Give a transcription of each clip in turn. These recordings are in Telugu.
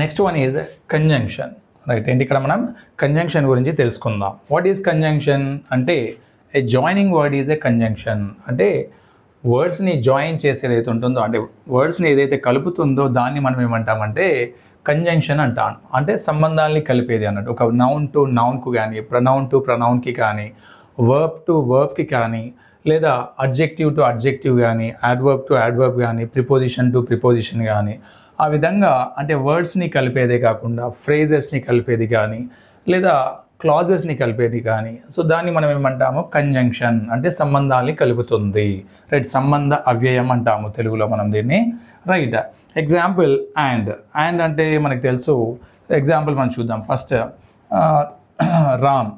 Next one is conjunction. Right, ఏంటి ఇక్కడ మనం కంజంక్షన్ గురించి తెలుసుకుందాం. వాట్ ఈజ్ కంజంక్షన్ అంటే a joining word is a conjunction. అంటే వర్డ్స్ని జాయిన్ చేసేది ఏదైతే ఉంటుందో, అంటే వర్డ్స్ని ఏదైతే కలుపుతుందో దాన్ని మనం ఏమంటామంటే కంజంక్షన్ అంటాం. అంటే సంబంధాలని కలిపేది అన్నట్టు. ఒక నౌన్ టు నౌన్కు కానీ, ప్రనౌన్ టు ప్రనౌన్కి కానీ, వర్బ్ టు వర్బ్కి కానీ, లేదా అడ్జెక్టివ్ టు అడ్జెక్టివ్ కానీ, యాడ్వర్బ్ టు యాడ్వర్బ్ కానీ, ప్రిపోజిషన్ టు ప్రిపోజిషన్ కానీ, ఆ విధంగా అంటే వర్డ్స్ని కలిపేదే కాకుండా ఫ్రేజెస్ని కలిపేది కానీ, లేదా క్లాజెస్ని కలిపేది కానీ, సో దాన్ని మనం ఏమంటాము కంజంక్షన్. అంటే సంబంధాలని కలుపుతుంది. రైట్, సంబంధ అవ్యయం అంటాము తెలుగులో మనం దీన్ని. Right, example and. అండ్ అంటే మనకు తెలుసు. ఎగ్జాంపుల్ మనం చూద్దాం. First Ram.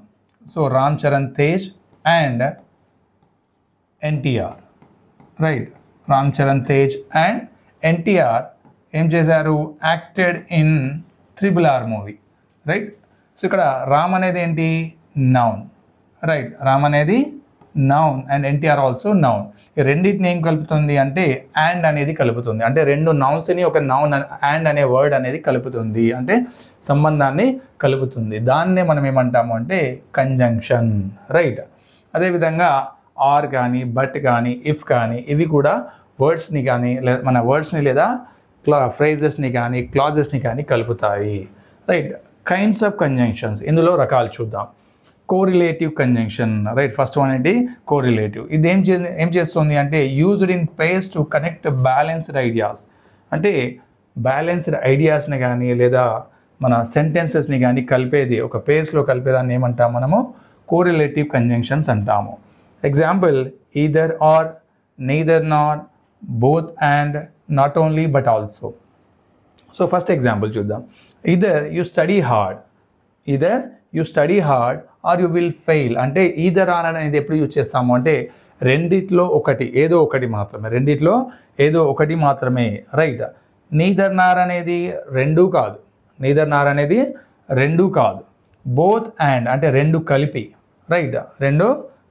So Ram Charan Tej and NTR. Right, Ram Charan Tej and NTR ఏం చేశారు? Acted in RRR movie. Right, so ఇక్కడ రామ్ అనేది ఏంటి? నౌన్. రైట్, రామ్ అనేది noun and NTR also noun. ఈ రెండింటిని ఏం కలుపుతుంది అంటే అండ్ అనేది కలుపుతుంది. అంటే రెండు నౌన్స్ని ఒక నౌన్ అండ్ అనే వర్డ్ అనేది కలుపుతుంది. అంటే సంబంధాన్ని కలుపుతుంది. దాన్నే మనం ఏమంటాము అంటే కంజంక్షన్. రైట్, అదేవిధంగా ఆర్ కానీ, బట్ కానీ, ఇఫ్ కానీ, ఇవి కూడా వర్డ్స్ని కానీ మన వర్డ్స్ని లేదా ఫ్రేజెస్ని కానీ క్లాజెస్ని కానీ కలుపుతాయి. Right, kinds of conjunctions. ఇందులో రకాలు చూద్దాం. Correlative conjunction. Right, first one ఏంటి? కోరిలేటివ్. ఇది ఏం చేస్తుంది అంటే used in pairs to connect balanced ideas. అంటే బ్యాలెన్స్డ్ ఐడియాస్ని కానీ లేదా మన సెంటెన్సెస్ని కానీ కలిపేది, ఒక పేర్స్లో కలిపేదాన్ని ఏమంటాం మనము? కోరిలేటివ్ కంజంక్షన్స్ అంటాము. Example either or, neither nor, both and, not only but also. So first example చూద్దాం. either you study hard or you will fail. అంటే either or అనేది ఎప్పుడు యూజ్ చేస్తాము అంటే రెండిట్లో ఒకటి, ఏదో ఒకటి మాత్రమే, రెండిట్లో ఏదో ఒకటి మాత్రమే. రైట్, neither nor అనేది రెండూ కాదు, neither nor అనేది రెండూ కాదు. both and అంటే రెండు కలిపి. రైట్, రెండు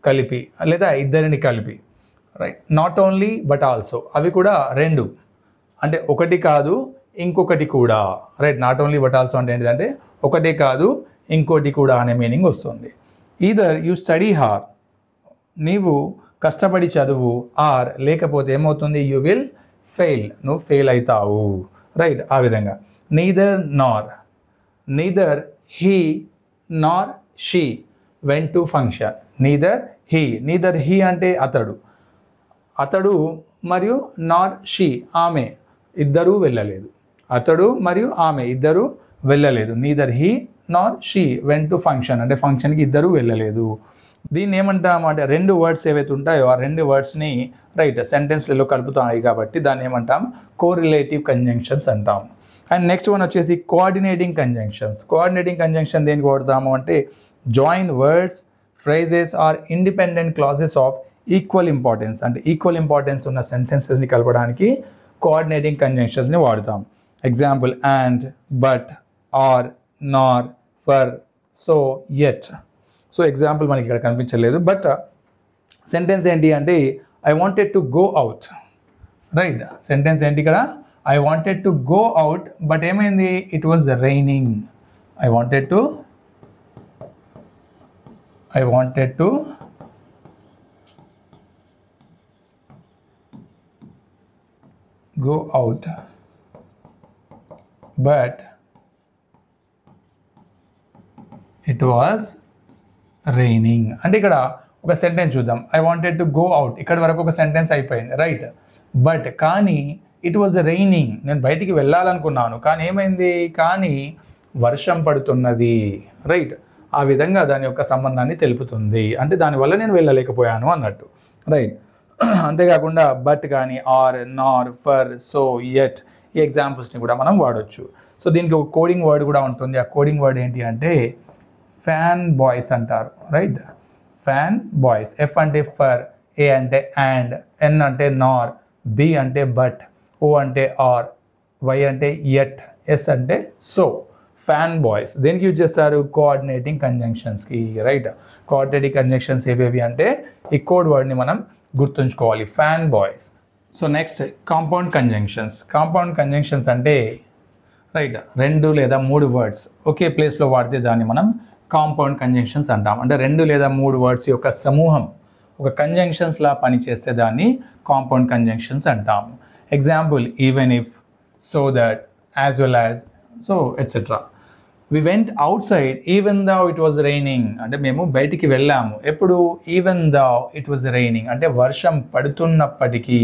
కలిపి లేదా ఇద్దరిని కలిపి. Right, not only but also, అవి కూడా రెండు, అంటే ఒకటి కాదు ఇంకొకటి కూడా. Right, not only but also అంటే ఏంటంటే ఒకటే కాదు ఇంకోటి కూడా అనే మీనింగ్ వస్తుంది. ఈదర్ యూ స్టడీ హార్డ్, నీవు కష్టపడి చదువు, ఆర్ లేకపోతే ఏమవుతుంది? యూ విల్ ఫెయిల్, నువ్వు ఫెయిల్ అవుతావు. రైట్, ఆ విధంగా. Neither he Nar she went to function. Neither he అంటే అతడు మరియు నార్ షీ ఆమె ఇద్దరూ వెళ్ళలేదు. అతడు మరియు ఆమె ఇద్దరూ వెళ్ళలేదు. Neither he Nar she went to function అంటే ఫంక్షన్కి ఇద్దరూ వెళ్ళలేదు. దీన్ని ఏమంటాము అంటే రెండు వర్డ్స్ ఏవైతే ఉంటాయో ఆ రెండు వర్డ్స్ని రైట్ సెంటెన్స్లలో కలుపుతాయి కాబట్టి దాన్ని ఏమంటాం? కోరిలేటివ్ కంజంక్షన్స్ అంటాం. అండ్ నెక్స్ట్ వన్ వచ్చేసి కోఆర్డినేటింగ్ కంజంక్షన్స్. కోఆర్డినేటింగ్ కంజంక్షన్ దేనికి వాడతాము అంటే join words, phrases or independent clauses of equal importance. అంటే ఈక్వల్ ఇంపార్టెన్స్ ఉన్న సెంటెన్సెస్ని కలపడానికి కోఆర్డినేటింగ్ కంజంక్షన్స్ని వాడతాం. Example and, but, or, nor, for, so, yet. So example మనకి ఇక్కడ కనిపించలేదు. బట్ సెంటెన్స్ ఏంటి అంటే I wanted to go out. Right, sentence ఏంటి ఇక్కడ? I wanted to go out but ఏమైంది? It was raining. I wanted to go out but it was raining. అంటే ఇక్కడ ఒక సెంటెన్స్ చూద్దాం. I wanted to go out, ఇక్కడ వరకు ఒక సెంటెన్స్ అయిపోయింది. రైట్, బట్ కానీ ఇట్ వాజ్ రైనింగ్, నేను బయటికి వెళ్ళాలనుకున్నాను కానీ ఏమైంది? కానీ వర్షం పడుతున్నది. రైట్, ఆ విధంగా దాని యొక్క సంబంధాన్ని తెలుపుతుంది. అంటే దానివల్ల నేను వెళ్ళలేకపోయాను అన్నట్టు. రైట్, అంతేకాకుండా బట్ కానీ, are, nor, for, so, yet ఈ ఎగ్జాంపుల్స్ని కూడా మనం వాడవచ్చు. సో దీనికి ఒక కోడింగ్ వర్డ్ కూడా ఉంటుంది. ఆ కోడింగ్ వర్డ్ ఏంటి అంటే ఫ్యాన్ బాయ్స్ అంటారు. Right, fan boys. ఎఫ్ అంటే ఫర్, ఏ అంటే అండ్, ఎన్ అంటే నార్, బి అంటే బట్, ఓ అంటే ఆర్, వై అంటే యెట్, ఎస్ అంటే సో. ఫ్యాన్ బాయ్స్ దేనికి యూజ్ చేస్తారు? కోఆర్డినేటింగ్ కంజంక్షన్స్కి. రైట్, కోఆర్డినేటింగ్ కంజంక్షన్స్ ఏవేవి అంటే ఈ కోడ్ వర్డ్ని మనం గుర్తుంచుకోవాలి, fan boys. So next compound conjunctions. Compound conjunctions అంటే రైట్, 2 లేదా 3 వర్డ్స్ ఒకే ప్లేస్లో వాడితే దాన్ని మనం కాంపౌండ్ కంజంక్షన్స్ అంటాం. అంటే 2 లేదా 3 వర్డ్స్ యొక్క సమూహం ఒక కంజంక్షన్స్లా పనిచేస్తే దాన్ని కాంపౌండ్ కంజంక్షన్స్ అంటాం. Example even if, so that, as well as, so etcetera. We went outside even though it was raining. అంటే మేము బయటికి వెళ్ళాము ఎప్పుడు? Even though it was raining అంటే వర్షం పడుతున్నప్పటికీ.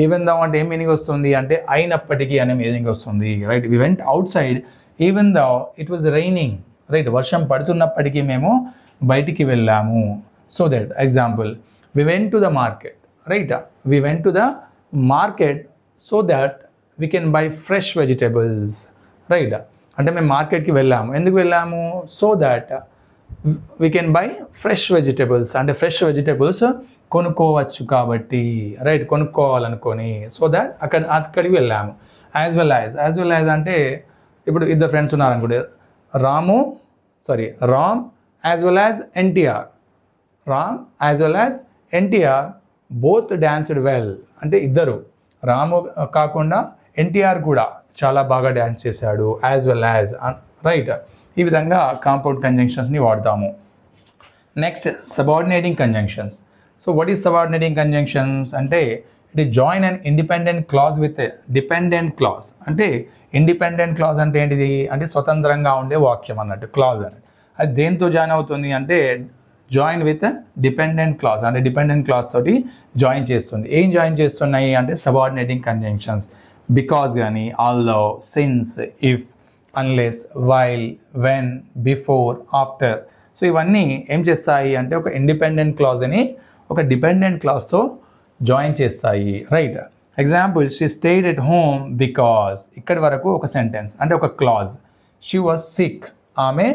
ఈవెన్ దో అంటే ఏం మీనింగ్ వస్తుంది అంటే అయినప్పటికీ అనే మీనింగ్ వస్తుంది. Right, we went outside even though it was raining. Right, వర్షం పడుతున్నప్పటికీ మేము బయటికి వెళ్ళాము. So that example, we went to the market. Right, we went to the market so that we can buy fresh vegetables. Right, అంటే మేము మార్కెట్కి వెళ్ళాము. ఎందుకు వెళ్ళాము? So that we can buy fresh vegetables అంటే ఫ్రెష్ వెజిటేబుల్స్ కొనుక్కోవచ్చు కాబట్టి. రైట్, కొనుక్కోవాలనుకొని సో దట్ అక్కడికి వెళ్ళాము. యాజ్ వెల్ యాజ్ అంటే ఇప్పుడు ఇద్దరు ఫ్రెండ్స్ ఉన్నారనుకోండి, Ram as well as NTR. Ram as well as NTR both danced well. అంటే ఇద్దరు, రాము కాకుండా ఎన్టీఆర్ కూడా చాలా బాగా డ్యాన్స్ చేశాడు. As well as. రైట్, ఈ విధంగా కాంపౌండ్ కంజంక్షన్స్ని వాడతాము. Next, subordinating conjunctions. So what is subordinating conjunctions అంటే it is join and independent clause with dependent clause. అంటే ఇండిపెండెంట్ క్లాజ్ అంటే ఏంటిది అంటే స్వతంత్రంగా ఉండే వాక్యం అన్నట్టు క్లాజ్ అని. అది దేంతో జాయిన్ అవుతుంది అంటే జాయిన్ విత్ డిపెండెంట్ క్లాజ్ అంటే డిపెండెంట్ క్లాజ్ తోటి జాయిన్ చేస్తుంది. ఏం జాయిన్ చేస్తున్నాయి అంటే సబార్డినేటింగ్ కంజంక్షన్స్. బికాజ్ కానీ, although, since, if, unless, while, when, before, after. So ఇవన్నీ ఏం చేస్తాయి అంటే ఒక ఇండిపెండెంట్ క్లాజ్ని ఒక డిపెండెంట్ క్లాజ్తో జాయిన్ చేస్తాయి. Right, example, she stayed at home because. ఇక్కడి వరకు ఒక సెంటెన్స్ అంటే ఒక క్లాజ్. షీ వాజ్ సిక్, ఆమె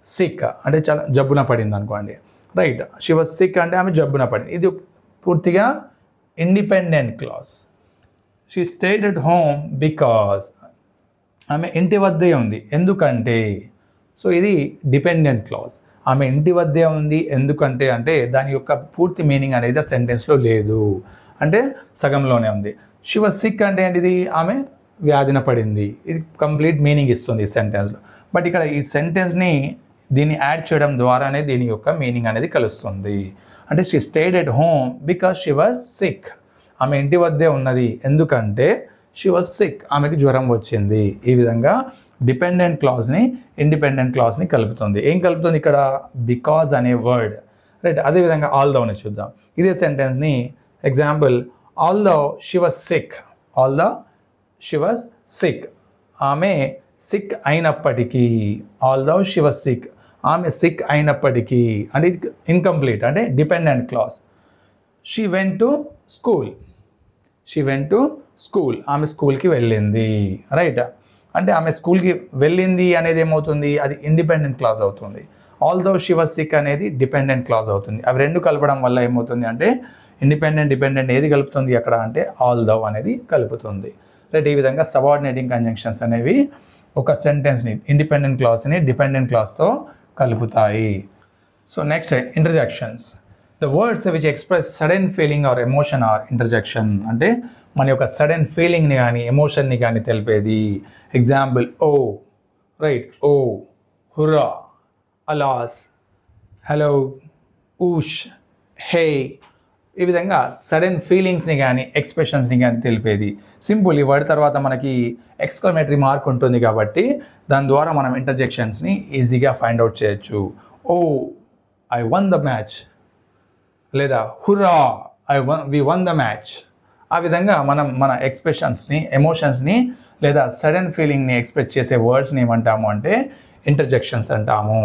సిక్ అంటే చాలా జబ్బున పడింది అనుకోండి. రైట్, షీ వాజ్ సిక్ అంటే ఆమె జబ్బున పడింది. ఇది పూర్తిగా independent clause. She stayed at home because ఆమె ఇంటి వద్దే ఉంది ఎందుకంటే. సో ఇది డిపెండెంట్ క్లాజ్. ఆమె ఇంటి వద్దే ఉంది ఎందుకంటే అంటే దాని యొక్క పూర్తి మీనింగ్ అనేది ఆ సెంటెన్స్లో లేదు, అంటే సగంలోనే ఉంది. షీ వాజ్ సిక్ అంటే ఏంటిది? ఆమె వ్యాధిన పడింది. ఇది కంప్లీట్ మీనింగ్ ఇస్తుంది ఈ సెంటెన్స్లో. బట్ ఇక్కడ ఈ సెంటెన్స్ని దీన్ని యాడ్ చేయడం ద్వారానే దీని యొక్క మీనింగ్ అనేది కలుస్తుంది. అంటే she stayed at home because she was sick. ఆమె ఇంటి వద్దే ఉన్నది ఎందుకంటే షీ వాజ్ సిక్, ఆమెకి జ్వరం వచ్చింది. ఈ విధంగా డిపెండెంట్ క్లాజ్ని ఇండిపెండెంట్ క్లాజ్ని కలుపుతుంది. ఏం కలుపుతుంది ఇక్కడ? బికాజ్ అనే వర్డ్. రైట్, అదేవిధంగా ఆల్దోని చూద్దాం. ఇదే సెంటెన్స్ని example, although she was sick. Although she was sick, ఆమె సిక్ అయినప్పటికీ. ఆల్దో షీ వాజ్ సిక్, ఆమె సిక్ అయినప్పటికీ అంటే ఇన్కంప్లీట్ అంటే dependent clause. She went to school. She went to school, ఆమె స్కూల్కి వెళ్ళింది. రైట్, అంటే ఆమె స్కూల్కి వెళ్ళింది అనేది ఏమవుతుంది? అది ఇండిపెండెంట్ క్లాజ్ అవుతుంది. ఆల్దో షీ వాజ్ సిక్ అనేది డిపెండెంట్ క్లాజ్ అవుతుంది. అవి రెండు కలపడం వల్ల ఏమవుతుంది అంటే డిపెండెంట్ ఏది కలుపుతుంది అక్కడ అంటే ఆల్దో అనేది కలుపుతుంది. రైట్, ఈ విధంగా సబార్డినేటింగ్ కంజంక్షన్స్ అనేవి ఒక సెంటెన్స్ని ఇండిపెండెంట్ క్లాజ్ని డిపెండెంట్ క్లాజ్తో కలుపుతాయి. So next, interjections. The words which express sudden feeling or emotion or interjection. అంటే మన యొక్క సడన్ ఫీలింగ్ని కానీ ఎమోషన్ని కానీ తెలిపేది. Example, oh. Right, oh, hurrah, alas, hello, whoosh, hey. ఈ విధంగా సడన్ ఫీలింగ్స్ని కానీ ఎక్స్ప్రెషన్స్ని కానీ తెలిపేది. సింపుల్, ఈ వర్డ్ తర్వాత మనకి ఎక్స్క్లమేటరీ మార్క్ ఉంటుంది కాబట్టి దాని ద్వారా మనం ఇంటర్జెక్షన్స్ని ఈజీగా ఫైండ్ అవుట్ చేయొచ్చు. ఓ, ఐ వన్ ద మ్యాచ్, లేదా Hurra, V one the match. ఆ విధంగా మనం మన ఎక్స్ప్రెషన్స్ని ఎమోషన్స్ని లేదా సడన్ ఫీలింగ్ని ఎక్స్ప్రెస్ చేసే వర్డ్స్ని ఏమంటాము అంటే ఇంటర్జెక్షన్స్ అంటాము.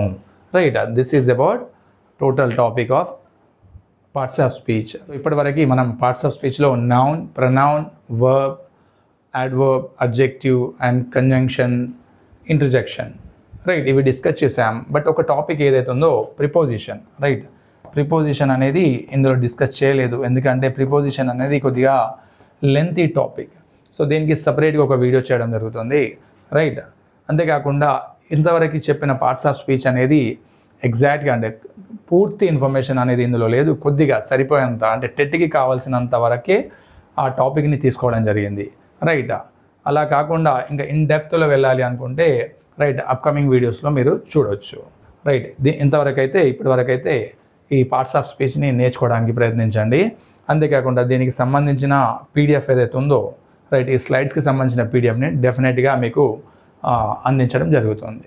Right, this is about total topic of parts of speech. ఇప్పటివరకు మనం పార్ట్స్ ఆఫ్ స్పీచ్లో noun, pronoun, verb, adverb, adjective and conjunction, interjection. Right, ఇవి డిస్కస్ చేసాం. బట్ ఒక టాపిక్ ఏదైతే ఉందో ప్రిపోజిషన్. రైట్, ప్రిపోజిషన్ అనేది ఇందులో డిస్కస్ చేయలేదు ఎందుకంటే ప్రిపోజిషన్ అనేది కొద్దిగా లెంతీ టాపిక్. సో దీనికి సపరేట్గా ఒక వీడియో చేయడం జరుగుతుంది. రైట్, అంతేకాకుండా ఇంతవరకు చెప్పిన పార్ట్స్ ఆఫ్ స్పీచ్ అనేది ఎగ్జాక్ట్గా అంటే పూర్తి ఇన్ఫర్మేషన్ అనేది ఇందులో లేదు. కొద్దిగా సరిపోయేంత అంటే టెట్కి కావాల్సినంత వరకే ఆ టాపిక్ని తీసుకోవడం జరిగింది. రైట్, అలా కాకుండా ఇంకా ఇన్ డెప్త్లో వెళ్ళాలి అనుకుంటే రైట్ అప్కమింగ్ వీడియోస్లో మీరు చూడవచ్చు. రైట్ ఇప్పటివరకైతే ఈ పార్ట్స్ ఆఫ్ స్పీచ్ని నేర్చుకోవడానికి ప్రయత్నించండి. అంతేకాకుండా దీనికి సంబంధించిన పీడిఎఫ్ ఏదైతే ఉందో రైట్ ఈ స్లైడ్స్కి సంబంధించిన పీడిఎఫ్ని డెఫినెట్గా మీకు అందించడం జరుగుతుంది.